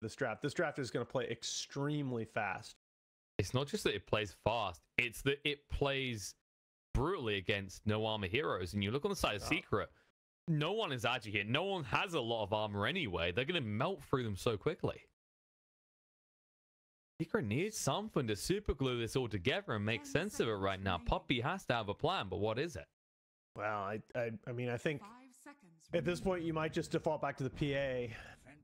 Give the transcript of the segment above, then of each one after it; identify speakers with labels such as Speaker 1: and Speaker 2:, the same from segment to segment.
Speaker 1: this draft. This draft is going to play extremely fast.
Speaker 2: It's not just that it plays fast, it's that it plays brutally against no armor heroes. And you look on the side of Secret, no one is agile here. No one has a lot of armor anyway. They're going to melt through them so quickly. Secret needs something to super glue this all together and make sense of it right now. Puppey has to have a plan, but what is it?
Speaker 1: Well, I mean, I think at this point you might just default back to the PA.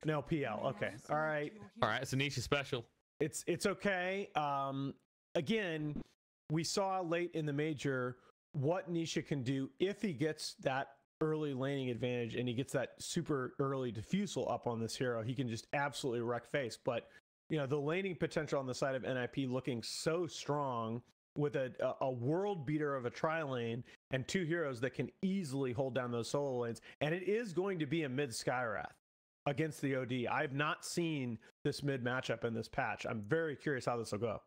Speaker 1: No, PL. Okay. All right.
Speaker 2: All right. It's a Nisha special.
Speaker 1: It's okay. Again, we saw late in the major what Nisha can do if he gets that early laning advantage and he gets that super early diffusal up on this hero. He can just absolutely wreck face. But you know, the laning potential on the side of NiP looking so strong with a world beater of a tri-lane and two heroes that can easily hold down those solo lanes. And it is going to be a mid Skywrath against the OD. I've not seen this mid matchup in this patch. I'm very curious how this will go.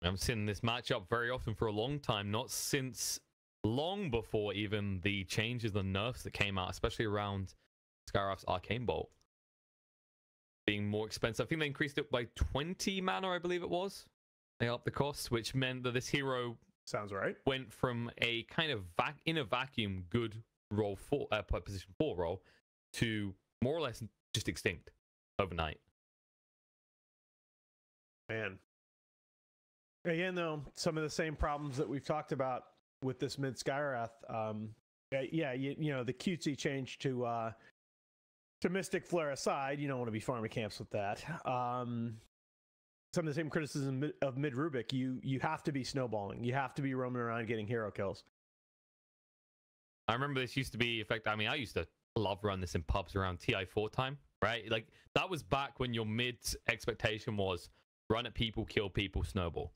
Speaker 2: I've seen this matchup very often for a long time, not since long before even the changes and nerfs that came out, especially around Skywrath's Arcane Bolt being more expensive. I think they increased it by 20 mana, I believe it was. They upped the cost, which meant that this hero
Speaker 1: sounds right
Speaker 2: went from a kind of in a vacuum good role for position 4 role to more or less just extinct overnight.
Speaker 1: Man, again though, some of the same problems that we've talked about with this mid Skywrath. Yeah, you know, the cutesy change to Mystic Flare aside, you don't want to be farming camps with that. Some of the same criticism of mid Rubik. You have to be snowballing. You have to be roaming around getting hero kills.
Speaker 2: I remember this used to be, in fact, I mean, I used to love run this in pubs around TI4 time, right? Like, that was back when your mid expectation was run at people, kill people, snowball,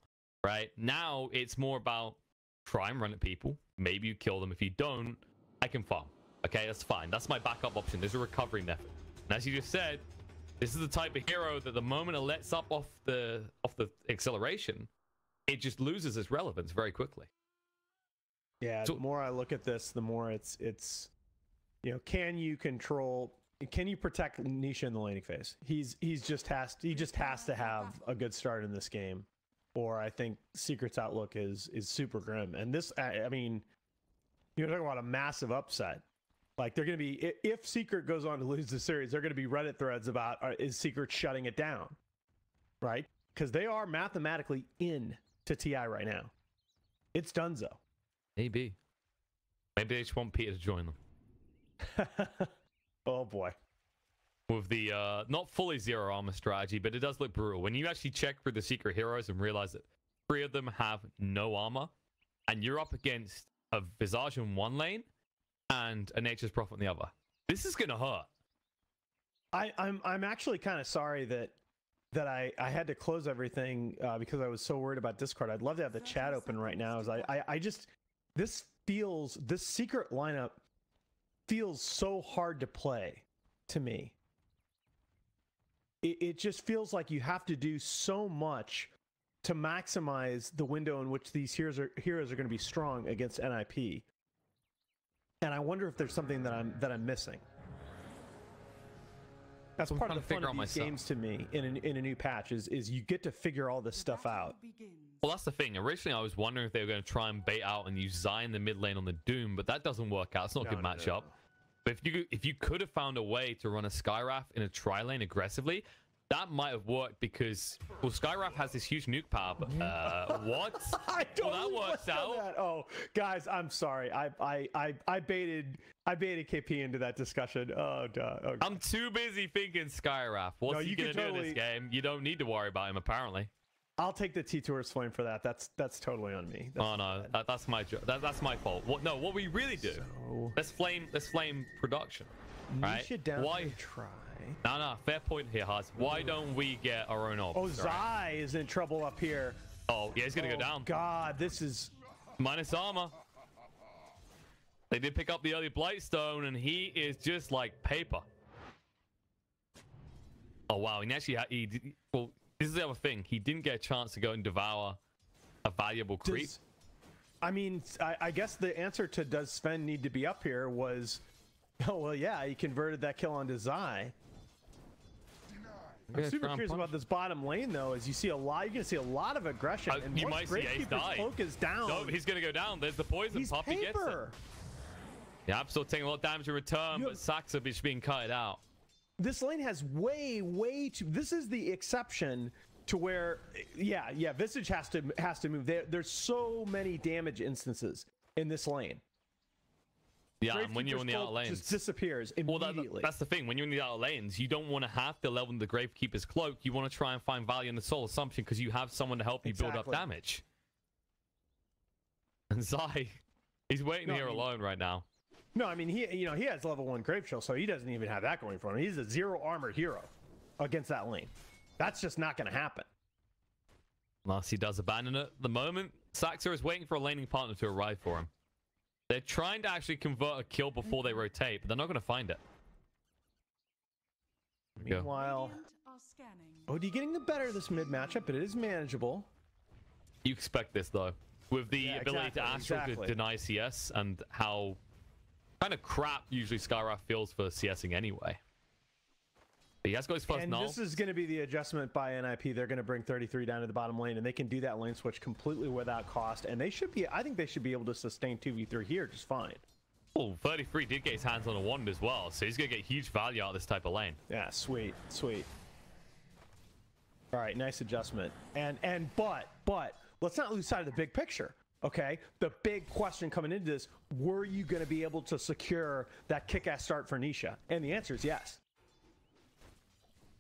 Speaker 2: right? Now it's more about try and run at people. Maybe you kill them. If you don't, I can farm. Okay, that's fine. That's my backup option. There's a recovery method. And as you just said, this is the type of hero that the moment it lets up off the acceleration, it just loses its relevance very quickly.
Speaker 1: Yeah, so, the more I look at this, the more it's you know, can you protect Nisha in the laning phase? He just has to have a good start in this game, or I think Secret's outlook is super grim. And this, I mean, you're talking about a massive upset. Like, they're going to be, if Secret goes on to lose the series, they're going to be Reddit threads about, is Secret shutting it down? Right? Because they are mathematically in to TI right now. It's donezo.
Speaker 2: Maybe they just want Peter to join them.
Speaker 1: Oh, boy.
Speaker 2: With the, not fully zero armor strategy, but it does look brutal. When you actually check through the Secret heroes and realize that 3 of them have no armor, and you're up against a Visage in one lane, and a Nature's Prophet in the other. This is gonna hurt.
Speaker 1: I'm actually kind of sorry that I had to close everything because I was so worried about Discord. I'd love to have the chat open right now. As I just this Secret lineup feels so hard to play to me. It just feels like you have to do so much to maximize the window in which these heroes are going to be strong against NiP. And I wonder if there's something that I'm missing. That's part of the fun of these games to me in a new patch is you get to figure all this stuff out.
Speaker 2: Well, that's the thing. Originally, I was wondering if they were going to try and bait out and use Zai in the mid lane on the Doom, but that doesn't work out. It's not a good matchup. No. But if you could have found a way to run a Skywrath in a tri-lane aggressively, that might have worked because, well, Skywrath has this huge nuke power, but what?
Speaker 1: I don't
Speaker 2: well, that works out.
Speaker 1: That. Oh, guys, I'm sorry. I baited KP into that discussion. Oh, duh. Okay.
Speaker 2: I'm too busy thinking Skywrath. What's he gonna do in this game? You don't need to worry about him, apparently.
Speaker 1: I'll take the T-Tour's flame for that. That's totally on me.
Speaker 2: Oh no, that's my that's my fault. What we really do? Let's flame production. Right?
Speaker 1: Nisha down. Why try?
Speaker 2: No, fair point here, Haz. Why don't we get our own orbs?
Speaker 1: Oh, Zai is in trouble up here.
Speaker 2: Oh, yeah, he's gonna go down.
Speaker 1: God, this is
Speaker 2: minus armor. They did pick up the early Blightstone, and he is just like paper. Oh wow, and actually, well, this is the other thing. He didn't get a chance to go and devour a valuable creep.
Speaker 1: I mean, I guess the answer to does Sven need to be up here was, oh well, yeah, he converted that kill onto Zai. I'm super curious about this bottom lane though. As you see you're gonna see a lot of aggression. And
Speaker 2: you might see Ace die.
Speaker 1: Cloak is down.
Speaker 2: No, he's gonna go down. There's the poison.
Speaker 1: He's
Speaker 2: Puppey gets it. Yeah, I'm still taking a lot of damage in return, but Saxa is being cut out.
Speaker 1: This lane has way too. This is the exception to where, yeah, Visage has to move. There's so many damage instances in this lane.
Speaker 2: Yeah, and when you're in the outer lanes,
Speaker 1: just disappears immediately.
Speaker 2: Well, that's the thing. When you're in the outer lanes, you don't want to have to level the Gravekeeper's cloak. You want to try and find value in the Soul Assumption because you have someone to help you build up damage. And Zai, he's waiting here alone right now.
Speaker 1: No, I mean he has level 1 Grave Shield, so he doesn't even have that going for him. He's a 0 armor hero against that lane. That's just not going to happen.
Speaker 2: Unless he does abandon it. The moment Saxa is waiting for a laning partner to arrive for him. They're trying to actually convert a kill before they rotate, but they're not going to find it.
Speaker 1: Meanwhile, OD getting the better of this mid matchup, but it is manageable.
Speaker 2: You expect this though, with the ability to Astral to deny CS and how kind of crap usually Skywrath feels for CSing anyway. But he has got his first null.
Speaker 1: This is going to be the adjustment by NiP. They're going to bring 33 down to the bottom lane, and they can do that lane switch completely without cost. And they should be, I think they should be able to sustain 2v3 here just fine.
Speaker 2: Oh, 33 did get his hands on a wand as well, so he's going to get huge value out of this type of lane.
Speaker 1: Yeah, sweet. All right, nice adjustment. But let's not lose sight of the big picture. Okay, the big question coming into this: were you going to be able to secure that kick-ass start for Nisha? And the answer is yes.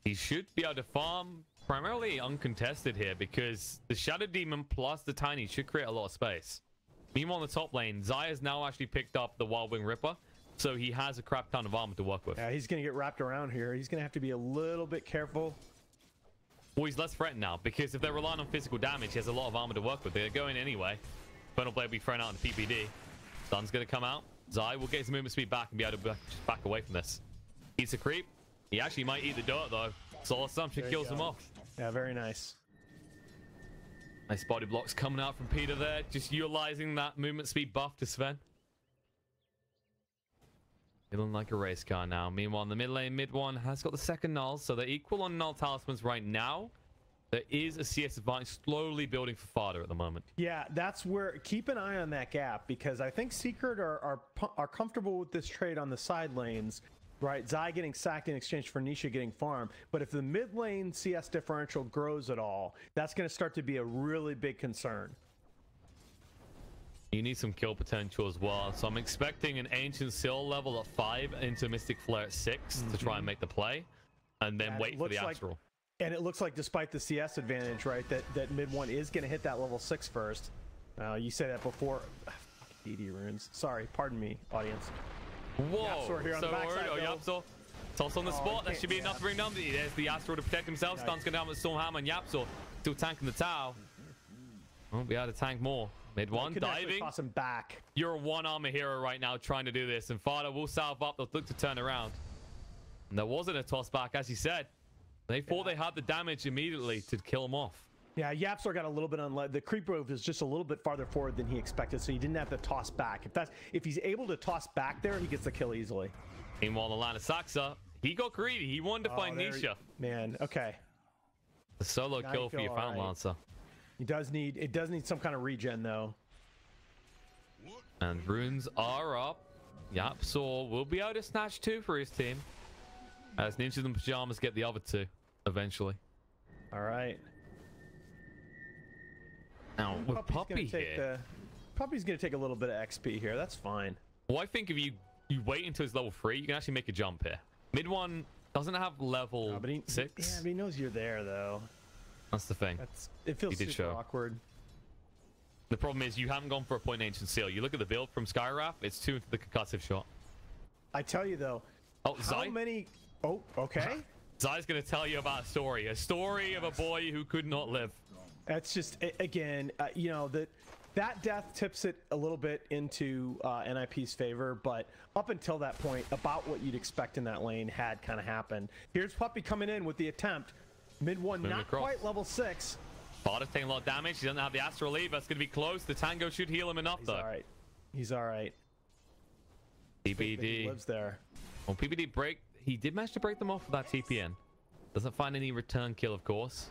Speaker 2: He should be able to farm primarily uncontested here because the Shadow Demon plus the Tiny should create a lot of space. Meanwhile, on the top lane, Zai has now actually picked up the Wild Wing Ripper, so he has a crap ton of armor to work with.
Speaker 1: Yeah, he's going to get wrapped around here. He's going to have to be a little bit careful.
Speaker 2: Well, he's less threatened now because if they're relying on physical damage, he has a lot of armor to work with. They're going anyway. Infernal Blade will be thrown out in PPD. Sun's going to come out. Zai will get his movement speed back and be able to just back away from this. He's a creep. He actually might eat the dirt though. Soul Assumption kills him off.
Speaker 1: Yeah, very nice.
Speaker 2: Nice body blocks coming out from Peter there. Just utilizing that movement speed buff to Sven. Feeling like a race car now. Meanwhile, in the mid lane, mid one has got the second null. So they're equal on null talismans right now. There is a CS advantage slowly building for Fodder at the moment.
Speaker 1: Yeah, that's where, keep an eye on that gap because I think Secret are comfortable with this trade on the side lanes. Right, Zai getting sacked in exchange for Nisha getting farm. But if the mid lane CS differential grows at all, that's going to start to be a really big concern.
Speaker 2: You need some kill potential as well. So I'm expecting an Ancient Seal level at 5 into Mystic Flare at 6 to try and make the play. And then wait for the Astral.
Speaker 1: And it looks like despite the CS advantage, right, that mid one is going to hit that level 6 first. You say that before. DD runes. Sorry, pardon me, audience.
Speaker 2: Whoa,
Speaker 1: YapzOr here on the backside,
Speaker 2: YapzOr. Toss on the spot. That should be enough to bring down. There's the Astral to protect himself. Stun's going down with Stormhammer and YapzOr. Still tanking the tower. Won't be able to tank more. Mid one, diving.
Speaker 1: Toss him back.
Speaker 2: You're a one armor hero right now trying to do this. And Fodder will salve up. They'll look to turn around. And there wasn't a toss back, as he said. They thought they had the damage immediately to kill him off.
Speaker 1: Yeah, YapzOr got a little bit the creep move is just a little bit farther forward than he expected, so he didn't have to toss back. If he's able to toss back there, he gets the kill easily.
Speaker 2: Meanwhile, the line of Saxa, he got greedy. He wanted to find Nisha.
Speaker 1: Man, okay.
Speaker 2: The solo kill for your Fountain Lancer.
Speaker 1: It does need some kind of regen though.
Speaker 2: And runes are up. YapzOr will be able to snatch 2 for his team. As Ninjas and Pajamas get the other 2 eventually.
Speaker 1: All right.
Speaker 2: Now, with Puppey here...
Speaker 1: Puppey's going to take a little bit of XP here. That's fine.
Speaker 2: Well, I think if you wait until it's level 3, you can actually make a jump here. Mid one doesn't have level 6.
Speaker 1: Yeah, but he knows you're there, though.
Speaker 2: That's the thing.
Speaker 1: It feels super awkward.
Speaker 2: The problem is you haven't gone for a point Ancient Seal. You look at the build from Skywrath, it's 2 into the concussive shot.
Speaker 1: I tell you, though.
Speaker 2: Oh, Zai?
Speaker 1: How many... Oh, okay.
Speaker 2: Zai's going to tell you about a story of a boy who could not live.
Speaker 1: That's just, again, you know, that death tips it a little bit into NiP's favor, but up until that point, about what you'd expect in that lane had kind of happened. Here's Puppey coming in with the attempt. Mid one, not quite level 6.
Speaker 2: Fodder's taking a lot of damage. He doesn't have the Astral Leave. That's going to be close. The Tango should heal him enough, though.
Speaker 1: All right. He's all right.
Speaker 2: PPD.
Speaker 1: He lives there.
Speaker 2: Well, PPD break. He did manage to break them off with that TPN. Doesn't find any return kill, of course.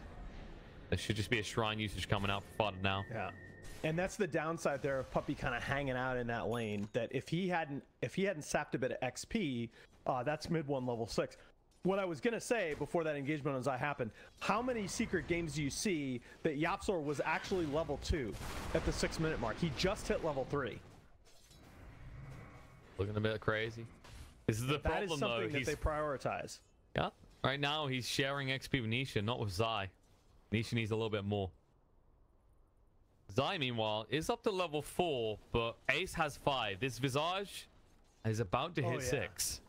Speaker 2: There should just be a shrine usage coming out for fodder now.
Speaker 1: Yeah. And that's the downside there of Puppey kind of hanging out in that lane. That if he hadn't sapped a bit of XP, that's mid 1 level 6. What I was gonna say before that engagement on Zai happened, how many secret games do you see that YapzOr was actually level 2 at the 6-minute mark? He just hit level 3.
Speaker 2: Looking a bit crazy. This is the problem,
Speaker 1: that is something
Speaker 2: though.
Speaker 1: that they prioritize.
Speaker 2: Yeah. Right now, he's sharing XP with Nisha, not with Zai. Nisha needs a little bit more. Zai, meanwhile, is up to level 4, but Ace has 5. This Visage is about to hit 6.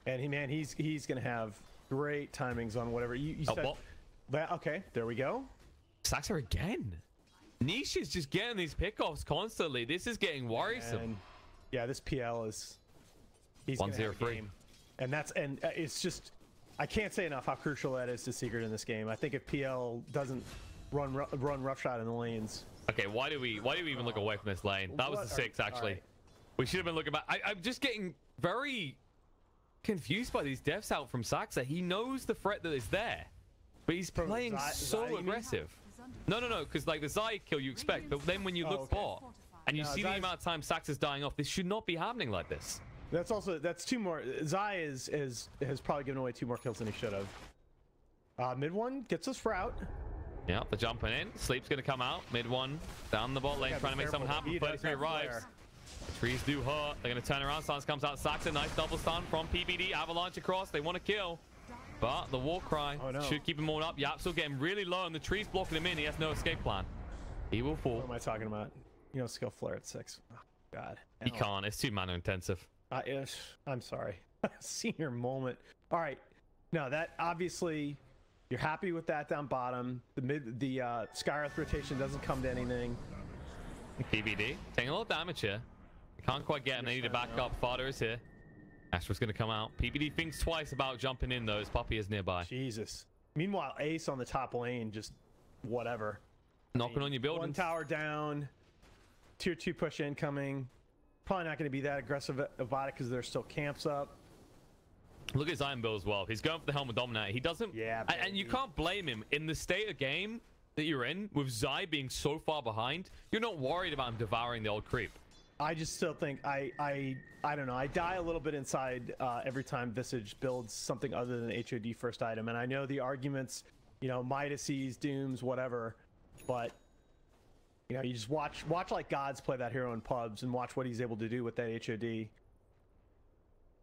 Speaker 1: And he's gonna have great timings on whatever you said. That, okay, there we go.
Speaker 2: Sacks her again. Nisha's just getting these pickoffs constantly. This is getting worrisome.
Speaker 1: And yeah, this PL is he's
Speaker 2: 1-0-3.
Speaker 1: And it's just I can't say enough how crucial that is to Secret in this game. I think if PL doesn't run roughshod in the lanes.
Speaker 2: Okay, why do we even look away from this lane? That was the 6 actually. Right. We should have been looking back. I'm just getting very confused by these deaths out from Saxa. He knows the threat that is there, but he's playing so aggressive. No, because like the Zai kill you expect, but then when you look bot and you see the amount of time Saxa's dying off, this should not be happening like this.
Speaker 1: That's 2 more. Zai has probably given away 2 more kills than he should have. Mid 1 gets us Sprout.
Speaker 2: Yeah, the jumping in. Sleep's gonna come out. Mid 1 down the bot lane, trying to make something happen. 33 arrives. The trees do hurt. They're gonna turn around. Silence comes out. Saxa, nice double stun from PBD. Avalanche across. They want to kill, but the war cry should keep him all up. YapzOr getting really low, and the tree's blocking him in. He has no escape plan. He will fall.
Speaker 1: What am I talking about? You know, skill flare at 6. Oh, God.
Speaker 2: He can't. It's too mana intensive.
Speaker 1: I'm sorry. Senior moment. All right. No, that obviously you're happy with that down bottom. The Skyearth rotation doesn't come to anything.
Speaker 2: PBD taking a little damage here. Can't quite get him. They need to back up. Fodder is here. Astra's going to come out. PBD thinks twice about jumping in, though, as Puppey is nearby.
Speaker 1: Jesus. Meanwhile, Ace on the top lane, just whatever.
Speaker 2: Knocking on your buildings.
Speaker 1: 1 tower down. Tier 2 push incoming. Probably not going to be that aggressive about it because there's still camps up.
Speaker 2: Look at his iron build as well. He's going for the Helmet Dominator. He doesn't... Yeah, and you can't blame him. In the state of game that you're in, with Zai being so far behind, you're not worried about him devouring the old creep.
Speaker 1: I just still think I don't know. I die a little bit inside every time Visage builds something other than HOD first item, and I know the arguments, you know, Midases, Dooms, whatever, but you know, you just watch like gods play that hero in pubs and watch what he's able to do with that HOD.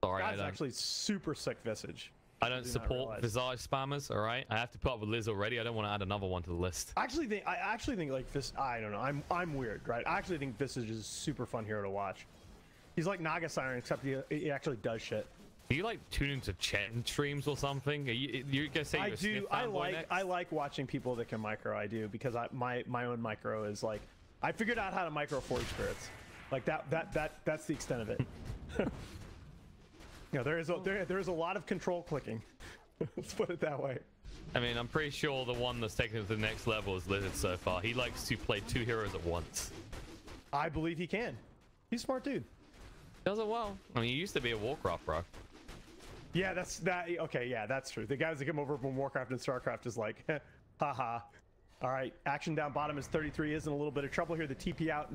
Speaker 2: Sorry,
Speaker 1: God's actually super sick Visage.
Speaker 2: I don't support Visage spammers. All right, I have to put up with Liz already. I don't want to add another one to the list.
Speaker 1: I actually think like this. I don't know. I'm weird, right? I actually think Visage is a super fun hero to watch. He's like Naga Siren, except he actually does shit.
Speaker 2: Are you like tuned into Chen streams or something? Are you gonna say you're
Speaker 1: I like watching people that can micro. I do because my own micro is like I figured out how to micro Forge Spirits. Like that's the extent of it. You know, there is a lot of control clicking. Let's put it that way.
Speaker 2: I mean, I'm pretty sure the one that's taken it to the next level is Lizard so far. He likes to play 2 heroes at once.
Speaker 1: I believe he can. He's a smart dude.
Speaker 2: Does it well. I mean, he used to be a Warcraft, bro.
Speaker 1: Yeah, okay, yeah, that's true. The guys that come over from Warcraft and Starcraft is like, haha. All right, action down bottom is 33. Is in a little bit of trouble here. The TP out.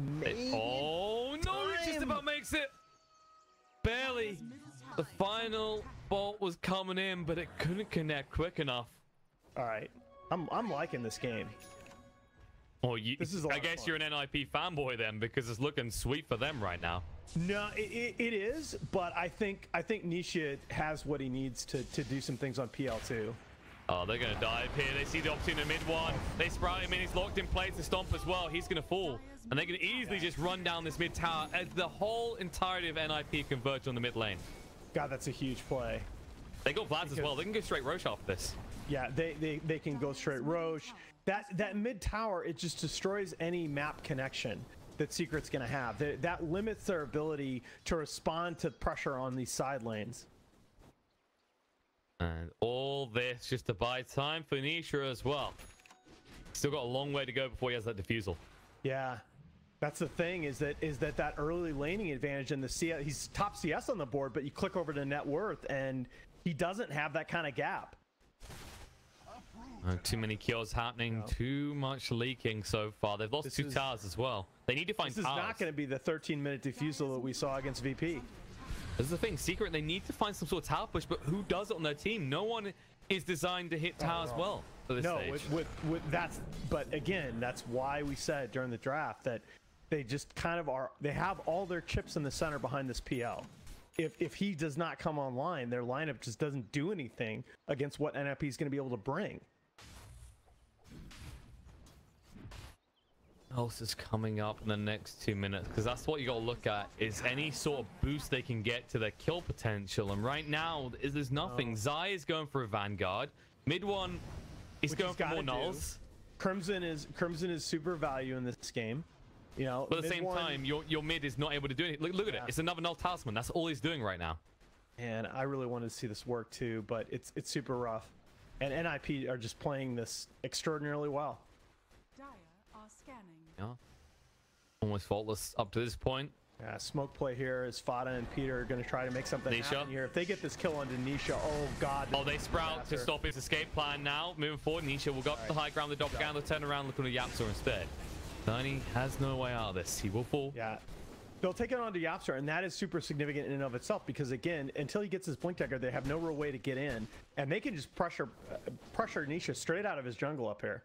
Speaker 2: Oh no! He just about makes it. Barely. The final bolt was coming in, but it couldn't connect quick enough.
Speaker 1: All right, I'm liking this game.
Speaker 2: Oh, I guess you're an NiP fanboy then, because it's looking sweet for them right now.
Speaker 1: No, it is, but I think Nisha has what he needs to do some things on PL2.
Speaker 2: Oh, they're gonna dive here. They see the opportunity in mid 1. They sprout him in. He's locked in place to stomp as well. He's gonna fall, and they can easily just run down this mid tower as the whole entirety of NiP converge on the mid lane.
Speaker 1: God, that's a huge play.
Speaker 2: They got Vlads as well. They can go straight Roche after this.
Speaker 1: Yeah, they can go straight Roche. That mid tower, it just destroys any map connection that Secret's gonna have. That limits their ability to respond to pressure on these side lanes.
Speaker 2: And all this just to buy time for Nisha as well. Still got a long way to go before he has that defusal.
Speaker 1: Yeah, that's the thing, is that early laning advantage in the CS. He's top CS on the board, but you click over to net worth and he doesn't have that kind of gap.
Speaker 2: Too many kills happening. Too much leaking so far. They've lost two towers as well. They need to find
Speaker 1: towers. This is not going to be the 13-minute defusal that we saw against VP.
Speaker 2: This is the thing. Secret, they need to find some sort of tower push, but who does it on their team? No one is designed to hit towers well for this stage.
Speaker 1: But again, that's why we said during the draft that they just kind of are. They have all their chips in the center behind this PL. If he does not come online, their lineup just doesn't do anything against what NiP is going to be able to bring.
Speaker 2: Else is coming up in the next 2 minutes, because that's what you got to look at, is any sort of boost they can get to their kill potential. And right now there's nothing. Zai is going for a Vanguard. Mid one is going for more nulls.
Speaker 1: Crimson is super value in this game, you know.
Speaker 2: But at the same time, your mid is not able to do anything. Look at it. It's another null talisman. That's all he's doing right now.
Speaker 1: And I really wanted to see this work too, but it's super rough. And NiP are just playing this extraordinarily well.
Speaker 2: Yeah. Almost faultless up to this point.
Speaker 1: Yeah, smoke play here is Fada and Peter are going to try to make something happen here. If they get this kill onto Nisha, oh god.
Speaker 2: Oh, they sprout to stop his escape plan now. Moving forward, Nisha will go up to the high ground, the doppelganger, turn around, looking at YapzOr instead. Tiny has no way out of this. He will fall.
Speaker 1: Yeah. They'll take it on to YapzOr, and that is super significant in and of itself, because again, until he gets his blink dagger, they have no real way to get in, and they can just pressure Nisha straight out of his jungle up here.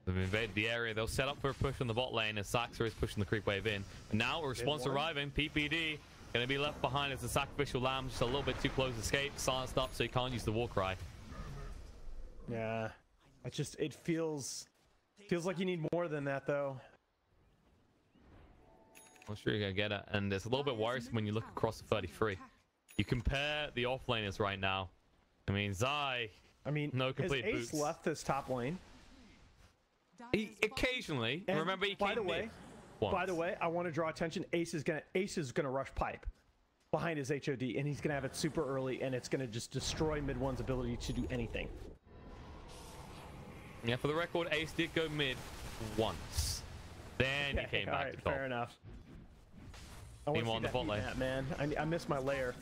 Speaker 2: They've invaded the area. They'll set up for a push on the bot lane as Saxor is pushing the creep wave in. And now a response arriving. PPD going to be left behind as the sacrificial lamb, just a little bit too close to escape. Silenced up so he can't use the war cry.
Speaker 1: Yeah. It feels like you need more than that, though.
Speaker 2: I'm sure you're going to get it. And it's a little bit worrisome when you look across the 33. You compare the offlaners right now. I mean, Zai, no complete
Speaker 1: his
Speaker 2: boots.
Speaker 1: Ace left this top lane.
Speaker 2: He occasionally,
Speaker 1: and
Speaker 2: remember he
Speaker 1: by
Speaker 2: came
Speaker 1: the way, I want to draw attention. Ace is gonna rush pipe behind his HOD, and he's gonna have it super early, and it's gonna just destroy mid one's ability to do anything.
Speaker 2: Yeah, for the record, Ace did go mid once. Then he came back to top.
Speaker 1: Fair enough. I want to see that heat map, man. I miss my layer.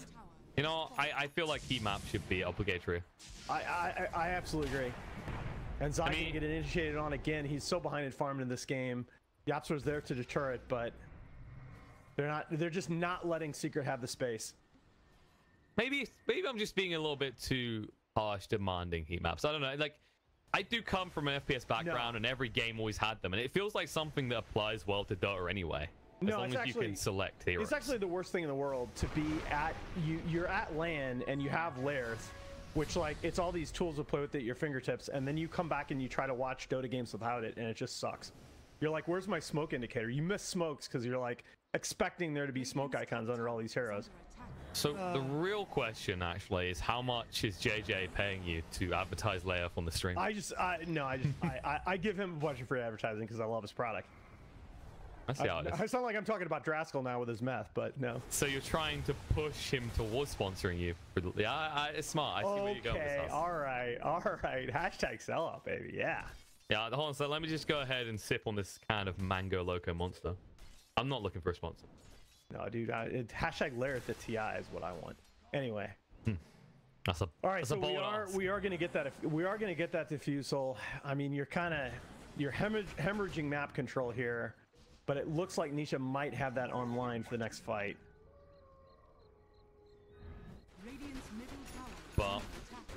Speaker 2: You know, I feel like heat map should be obligatory.
Speaker 1: I absolutely agree. And Zai can get it initiated on again. He's so behind in farming in this game. YapzOr's there to deter it, but they're just not letting Secret have the space.
Speaker 2: Maybe I'm just being a little bit too harsh demanding heat maps. I don't know. Like, I do come from an FPS background, and every game always had them, and it feels like something that applies well to Dota anyway. As long as you can select heroes.
Speaker 1: It's actually the worst thing in the world to be at you're at LAN and you have layers, which, like, it's all these tools to play with at your fingertips, and then you come back and you try to watch Dota games without it, and it just sucks. You're like, where's my smoke indicator? You miss smokes because you're like expecting there to be smoke icons under all these heroes.
Speaker 2: So the real question actually is, how much is JJ paying you to advertise Layup on the stream?
Speaker 1: I give him a bunch of free advertising because I love his product.
Speaker 2: I see how it is.
Speaker 1: I sound like I'm talking about Draskell now with his meth, but no.
Speaker 2: So you're trying to push him towards sponsoring you? Yeah, it's smart. I see where you're going with this.
Speaker 1: All right. Hashtag sellout, baby. Yeah.
Speaker 2: Yeah, hold on. So let me just go ahead and sip on this kind of mango loco monster. I'm not looking for a sponsor.
Speaker 1: No, dude. Hashtag layer at the TI is what I want. Anyway.
Speaker 2: That's a
Speaker 1: all right.
Speaker 2: So
Speaker 1: we are going to get that. We are going to get that diffusal. I mean, you're hemorrhaging map control here. But it looks like Nisha might have that online for the next fight.
Speaker 2: But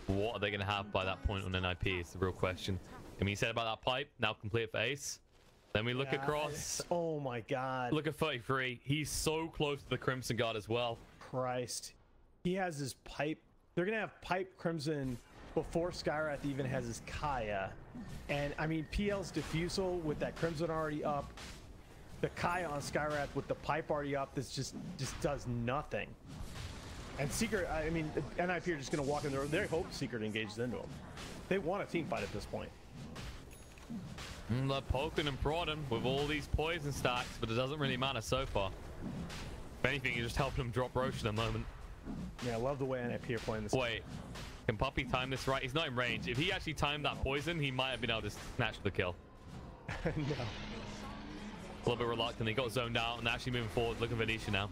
Speaker 2: what are they going to have by that point on NiP is the real question. I mean, you said about that pipe, now complete for Ace. Then we look across.
Speaker 1: Oh my god.
Speaker 2: Look at 33. He's so close to the Crimson Guard as well.
Speaker 1: Christ. He has his pipe. They're going to have pipe Crimson before Skyrath even has his Kaya. And, I mean, PL's diffusal with that Crimson already up. The Kaya on Skyrath with the pipe already up, this just does nothing. And Secret, I mean, NiP are just going to walk in there. They hope Secret engages into them. They want a team fight at this point.
Speaker 2: They're poking and prodding with all these poison stacks, but it doesn't really matter so far. If anything, you're just helping them drop Roche in a moment.
Speaker 1: Yeah, I love the way NiP are playing this.
Speaker 2: Wait, can Puppey time this right? He's not in range. If he actually timed that poison, he might have been able to snatch the kill.
Speaker 1: No.
Speaker 2: A little bit reluctant. He got zoned out and actually moving forward. Looking for Nisha now.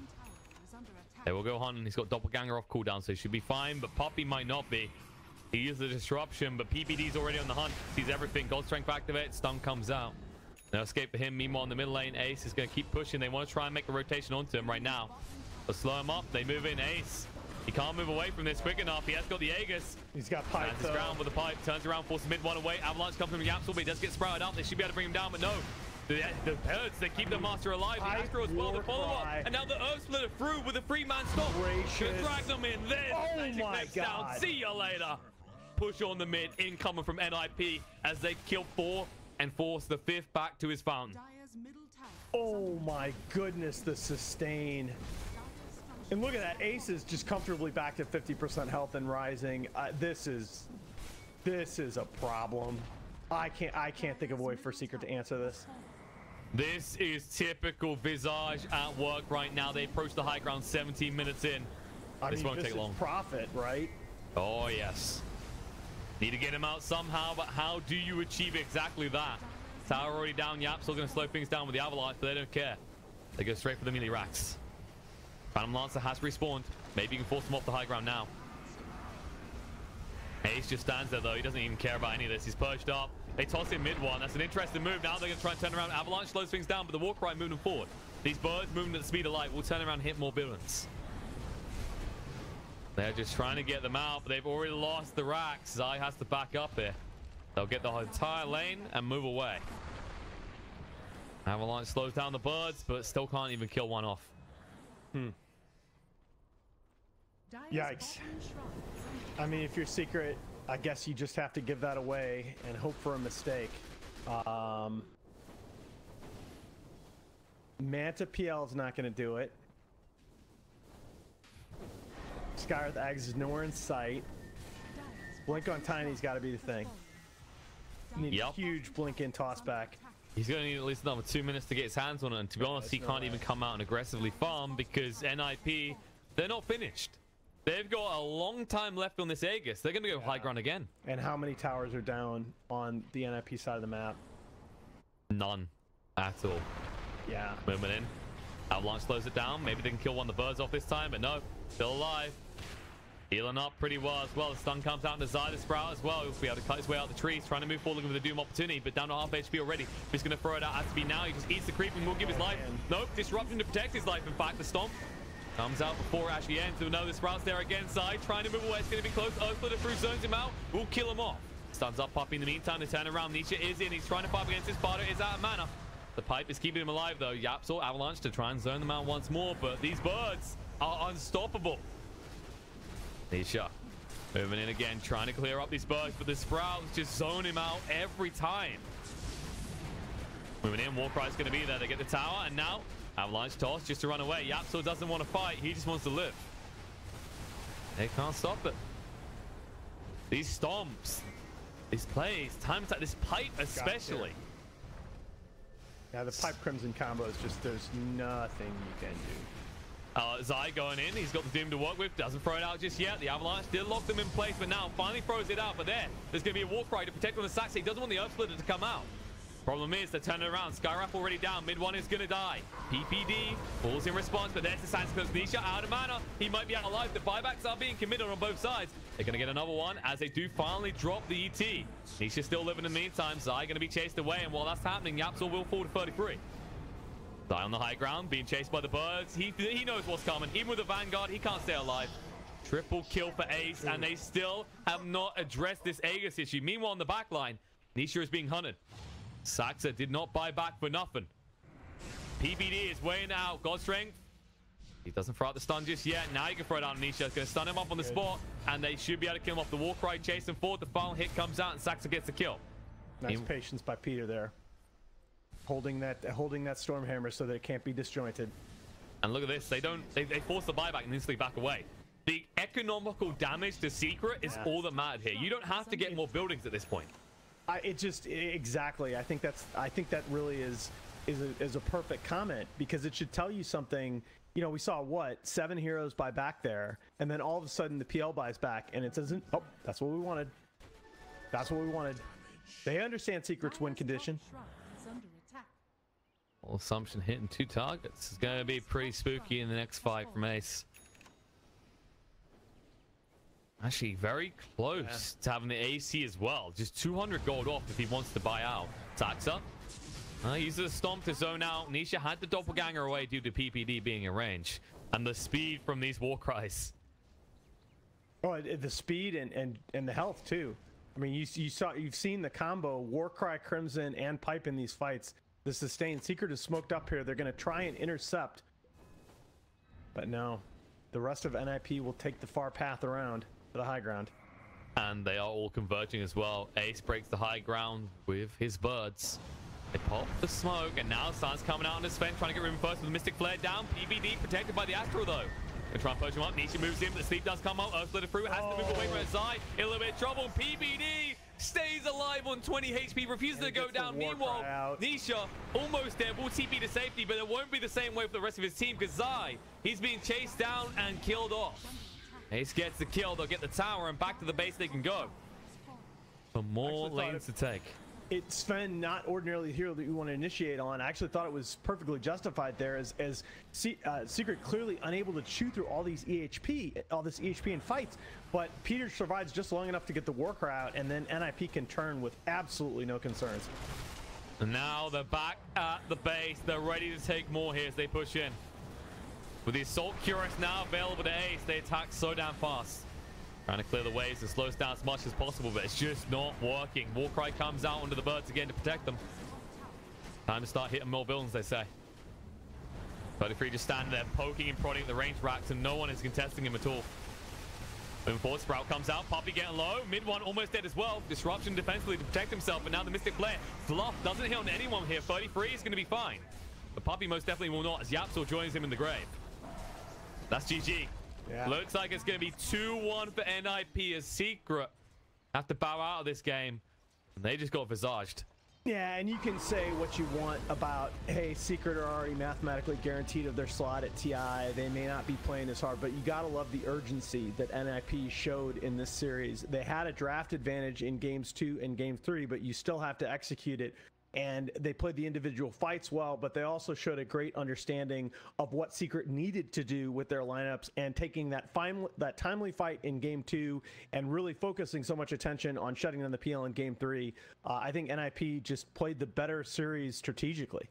Speaker 2: They will go on. He's got doppelganger off cooldown, so he should be fine. But Puppey might not be. He uses the disruption, but PPD's already on the hunt. Sees everything. Gold strength activates. Stun comes out. No escape for him. Meanwhile, in the mid lane, Ace is going to keep pushing. They want to try and make a rotation onto him right now. But slow him up. They move in. Ace. He can't move away from this quick enough. He has got the Aegis.
Speaker 1: He's got pipe.
Speaker 2: Stands his ground with the pipe. Turns around, forces mid one away. Avalanche comes from YapzOr, but he does get sprouted up. They should be able to bring him down, but no. The birds, they keep the master alive. The Astro as well, the follow-up. And now the Earth Splitter through with a free-man stop. Should drag them in. There's the magic next down. See you later. Push on the mid. Incoming from NiP as they kill 4 and force the 5th back to his fountain.
Speaker 1: Oh my goodness, the sustain. And look at that. Ace is just comfortably back to 50% health and rising. This is a problem. I can't think of a way for Secret to answer this.
Speaker 2: This is typical Visage at work right now. They approach the high ground 17 minutes in. This won't take long.
Speaker 1: Profit, right?
Speaker 2: Oh, yes. Need to get him out somehow, but how do you achieve exactly that? Tower already down. YapzOr going to slow things down with the Avalanche, but they don't care. They go straight for the melee racks. Phantom Lancer has respawned. Maybe you can force him off the high ground now. Ace just stands there, though. He doesn't even care about any of this. He's perched up. They toss him mid one. That's an interesting move. Now they're going to try and turn around. Avalanche slows things down, but the Warcry moving forward. These birds moving at the speed of light will turn around and hit more buildings. They're just trying to get them out, but they've already lost the racks. Zai has to back up here. They'll get the entire lane and move away. Avalanche slows down the birds, but still can't even kill one off.
Speaker 1: Yikes. I mean, if you're Secret, I guess you just have to give that away and hope for a mistake. Manta PL is not going to do it. Sky with Ags is nowhere in sight. Blink on Tiny's got to be the thing. Need a huge blink in toss back.
Speaker 2: He's going to need at least another 2 minutes to get his hands on it. And to be honest, he can't even come out and aggressively farm because NiP, they're not finished. They've got a long time left on this Aegis. They're going to go high ground again.
Speaker 1: And how many towers are down on the NiP side of the map?
Speaker 2: None at all.
Speaker 1: Yeah.
Speaker 2: Movement in. Avalanche slows it down. Maybe they can kill one of the birds off this time, but no. Still alive. Healing up pretty well as well. The stun comes out into Zai, the Sprout as well. He'll be able to cut his way out the trees, trying to move forward, looking for the Doom opportunity, but down to half HP already. He's going to throw it out. Has to be now. He just eats the creep and will give his life. Nope. Disruption to protect his life. In fact, the stomp comes out before it actually ends. So no, the Sprout's there again. Zai trying to move away. It's going to be close. Earthsplitter through zones him out. Will kill him off. Stuns up Puppey in the meantime. They turn around. Nisha is in. He's trying to fight against his Sparta. Is out of mana. The pipe is keeping him alive though. YapzOr, Avalanche to try and zone them out once more, but these birds are unstoppable. Nisha moving in again, trying to clear up these birds, but the Sprouts just zone him out every time. Moving in, Warcry's going to be there. They get the tower, and now Avalanche toss just to run away. YapzOr doesn't want to fight. He just wants to live. They can't stop it. These stomps, these plays, time attack, this pipe especially.
Speaker 1: Yeah, the pipe crimson combo is just, there's nothing you can do.
Speaker 2: Zai going in. He's got the Doom to work with. Doesn't throw it out just yet. The Avalanche did lock them in place, but now finally throws it out. But there's going to be a Warcry to protect on the Saxy. He doesn't want the Earth Splitter to come out. Problem is, they're turning around. Skyrap already down. Mid one is going to die. PPD falls in response, but there's the Sans Close. Nisha out of mana. He might be out alive. The buybacks are being committed on both sides. They're going to get another one as they do finally drop the ET. Nisha's still living in the meantime. Zai going to be chased away, and while that's happening, YapzOr will fall to 33. Zai on the high ground, being chased by the birds. He knows what's coming. Even with the Vanguard, he can't stay alive. Triple kill for Ace, and they still have not addressed this Aegis issue. Meanwhile, on the back line, Nisha is being hunted. Saxa did not buy back for nothing. PPD is weighing out. God Strength. He doesn't throw out the stun just yet. Now you can throw it out on Nisha. It's going to stun him up on the spot, and they should be able to kill him off. The Warcry chase him forward. The final hit comes out, and Saxa gets the kill.
Speaker 1: Nice patience by Peter there. Holding that Stormhammer so that it can't be disjointed. And
Speaker 2: look at this. They force the buyback and instantly back away. The economical damage to Secret is all that mattered here. You don't have to get more buildings at this point.
Speaker 1: Exactly. I think that really is a perfect comment, because it should tell you something. You know, we saw 7 heroes buy back there, and then all of a sudden the PL buys back, and it doesn't. Oh, that's what we wanted. That's what we wanted. They understand Secret's win condition.
Speaker 2: Well, Assumption hitting 2 targets is going to be pretty spooky in the next fight from Ace. Actually, very close to having the AC as well. Just 200 gold off if he wants to buy out. Taxa uses a stomp to zone out. Nisha had the doppelganger away due to PPD being in range. And the speed from these war cries.
Speaker 1: Oh, the speed and the health too. I mean, you've seen the combo Warcry, Crimson, and Pipe in these fights. The sustain Secret is smoked up here. They're going to try and intercept, but no. The rest of NiP will take the far path around to the high ground.
Speaker 2: And they are all converging as well. Ace breaks the high ground with his birds. They pop the smoke, and now Sun's coming out on his fence, trying to get rid of him first with the Mystic Flare down. PBD protected by the Astro though. Gonna try and push him up. Nisha moves in, but the sleep does come out. Earth through, has to move away from his side. In a little bit of trouble. PBD stays alive on 20 HP, refuses to go down. Meanwhile, Nisha almost there. Will TP to safety, but it won't be the same way for the rest of his team because Zai, he's being chased down and killed off. Ace gets the kill. They'll get the tower and back to the base they can go. For more lanes to take.
Speaker 1: It's Sven, not ordinarily the hero that you want to initiate on. I actually thought it was perfectly justified there as Secret clearly unable to chew through all this EHP in fights, but Peter survives just long enough to get the Warcry out, and then NiP can turn with absolutely no concerns.
Speaker 2: And now they're back at the base. They're ready to take more here as they push in. With the Assault Cuirass now available to Ace, they attack so damn fast. Trying to clear the waves and slow us down as much as possible, but it's just not working. Warcry comes out onto the birds again to protect them. Time to start hitting more villains, they say. 33 just standing there, poking and prodding at the range racks, and no one is contesting him at all. Moving forward, Sprout comes out, Puppey getting low. Mid one almost dead as well. Disruption defensively to protect himself, but now the Mystic Flare. Fluff doesn't hit on anyone here. 33 is going to be fine. But Puppey most definitely will not, as YapzOr joins him in the grave. That's GG. Yeah. Looks like it's going to be 2-1 for NiP as Secret have to bow out of this game. And they just got visaged.
Speaker 1: Yeah, and you can say what you want about, hey, Secret are already mathematically guaranteed of their slot at TI. They may not be playing as hard, but you got to love the urgency that NiP showed in this series. They had a draft advantage in games 2 and game 3, but you still have to execute it. And they played the individual fights well, but they also showed a great understanding of what Secret needed to do with their lineups and taking that timely fight in game 2 and really focusing so much attention on shutting down the PL in game 3. I think NiP just played the better series strategically.